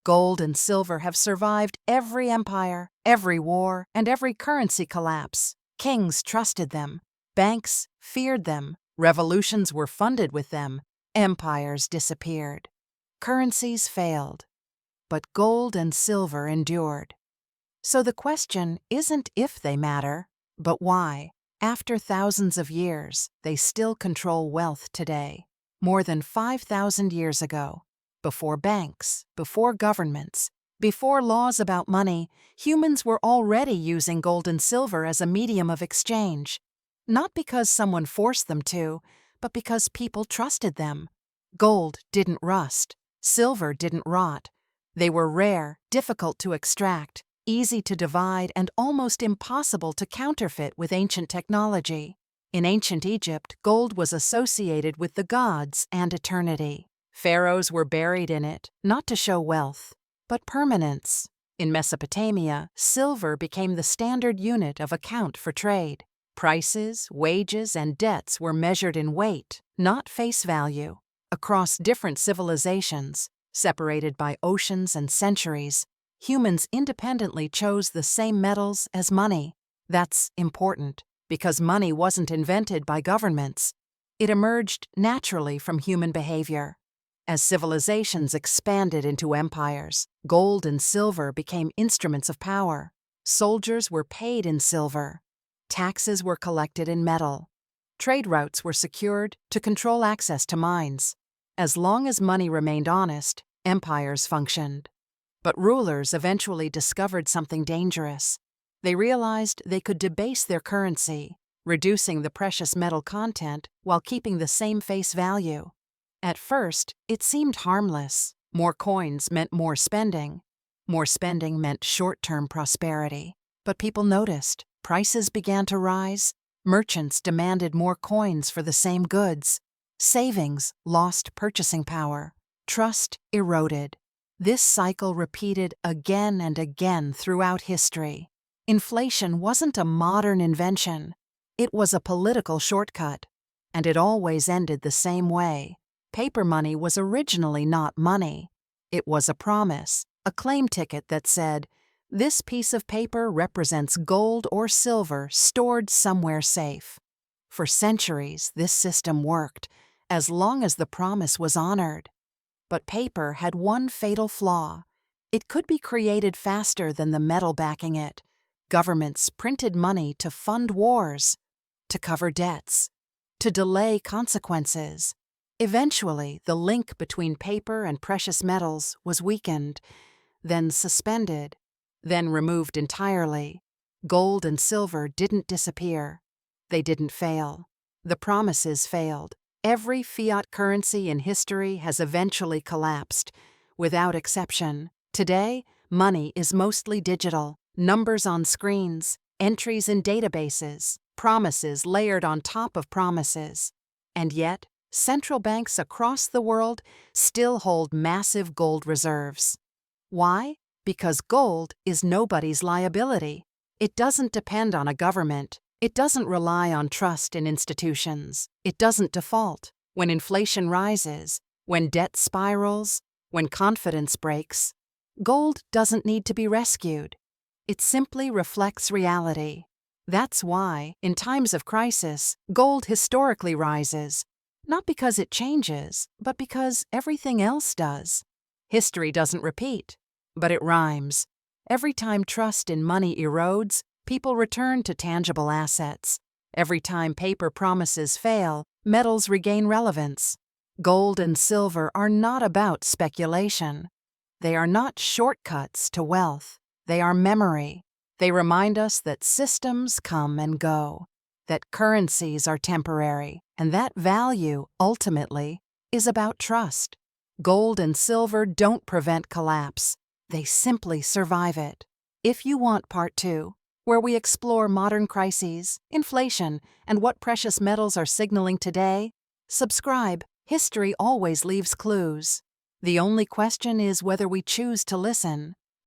Gold and silver have survived every empire, every war, and every currency collapse. Kings trusted them. Banks feared them. Revolutions were funded with them. Empires disappeared. Currencies failed. But gold and silver endured. So the question isn't if they matter, but why. After thousands of years, they still control wealth today. More than 5,000 years ago, before banks, before governments, before laws about money, humans were already using gold and silver as a medium of exchange. Not because someone forced them to, but because people trusted them. Gold didn't rust. Silver didn't rot. They were rare, difficult to extract, easy to divide, and almost impossible to counterfeit with ancient technology. In ancient Egypt, gold was associated with the gods and eternity. Pharaohs were buried in it, not to show wealth, but permanence. In Mesopotamia, silver became the standard unit of account for trade. Prices, wages, and debts were measured in weight, not face value. Across different civilizations, separated by oceans and centuries, humans independently chose the same metals as money. That's important, because money wasn't invented by governments. It emerged naturally from human behavior. As civilizations expanded into empires, gold and silver became instruments of power. Soldiers were paid in silver. Taxes were collected in metal. Trade routes were secured to control access to mines. As long as money remained honest, empires functioned. But rulers eventually discovered something dangerous. They realized they could debase their currency, reducing the precious metal content while keeping the same face value. At first, it seemed harmless. More coins meant more spending. More spending meant short-term prosperity. But people noticed. Prices began to rise. Merchants demanded more coins for the same goods. Savings lost purchasing power. Trust eroded. This cycle repeated again and again throughout history. Inflation wasn't a modern invention. It was a political shortcut. And it always ended the same way. Paper money was originally not money. It was a promise, a claim ticket that said, "This piece of paper represents gold or silver stored somewhere safe." For centuries, this system worked, as long as the promise was honored. But paper had one fatal flaw. It could be created faster than the metal backing it. Governments printed money to fund wars, to cover debts, to delay consequences. Eventually, the link between paper and precious metals was weakened, then suspended, then removed entirely. Gold and silver didn't disappear. They didn't fail. The promises failed. Every fiat currency in history has eventually collapsed, without exception. Today, money is mostly digital. Numbers on screens, entries in databases, promises layered on top of promises. And yet, central banks across the world still hold massive gold reserves. Why? Because gold is nobody's liability. It doesn't depend on a government. It doesn't rely on trust in institutions. It doesn't default. When inflation rises, when debt spirals, when confidence breaks, gold doesn't need to be rescued. It simply reflects reality. That's why, in times of crisis, gold historically rises. Not because it changes, but because everything else does. History doesn't repeat, but it rhymes. Every time trust in money erodes, people return to tangible assets. Every time paper promises fail, metals regain relevance. Gold and silver are not about speculation. They are not shortcuts to wealth. They are memory. They remind us that systems come and go, that currencies are temporary, and that value, ultimately, is about trust. Gold and silver don't prevent collapse. They simply survive it. If you want Part 2, where we explore modern crises, inflation, and what precious metals are signaling today, subscribe. History always leaves clues. The only question is whether we choose to listen.